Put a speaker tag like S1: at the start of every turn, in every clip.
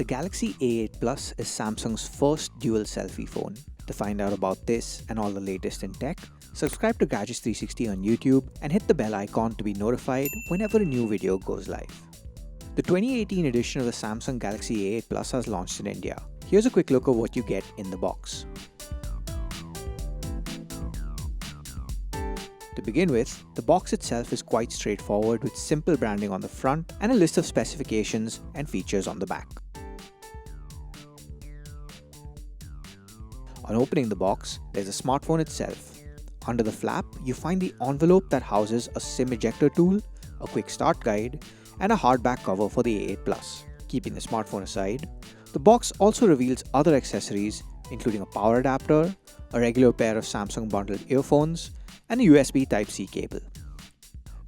S1: The Galaxy A8 Plus is Samsung's first dual selfie phone. To find out about this and all the latest in tech, subscribe to Gadgets 360 on YouTube and hit the bell icon to be notified whenever a new video goes live. The 2018 edition of the Samsung Galaxy A8 Plus has launched in India. Here's a quick look of what you get in the box. To begin with, the box itself is quite straightforward with simple branding on the front and a list of specifications and features on the back. On opening the box, there's a smartphone itself. Under the flap, you find the envelope that houses a SIM ejector tool, a quick start guide, and a hardback cover for the A8 Plus. Keeping the smartphone aside, the box also reveals other accessories including a power adapter, a regular pair of Samsung bundled earphones, and a USB Type-C cable.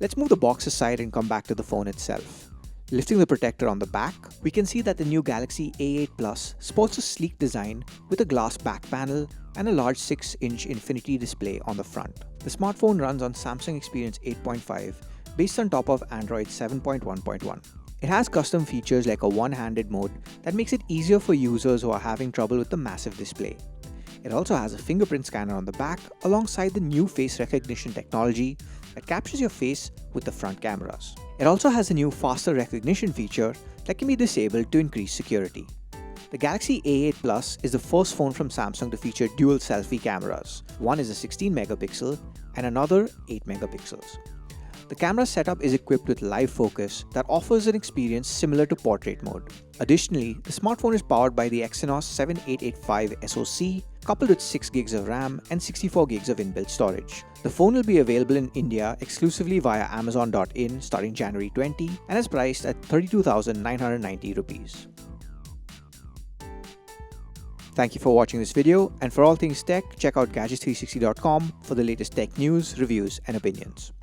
S1: Let's move the box aside and come back to the phone itself. Lifting the protector on the back, we can see that the new Galaxy A8 Plus sports a sleek design with a glass back panel and a large 6-inch Infinity display on the front. The smartphone runs on Samsung Experience 8.5 based on top of Android 7.1.1. It has custom features like a one-handed mode that makes it easier for users who are having trouble with the massive display. It also has a fingerprint scanner on the back alongside the new face recognition technology that captures your face with the front cameras. It also has a new faster recognition feature that can be disabled to increase security. The Galaxy A8 Plus is the first phone from Samsung to feature dual selfie cameras. One is a 16 megapixel and another 8 megapixels. The camera setup is equipped with live focus that offers an experience similar to portrait mode. Additionally, the smartphone is powered by the Exynos 7885 SoC, coupled with 6 GB of RAM and 64 GB of inbuilt storage. The phone will be available in India exclusively via Amazon.in starting January 20 and is priced at 32,990 rupees. Thank you for watching this video, and for all things tech, check out gadgets360.com for the latest tech news, reviews, and opinions.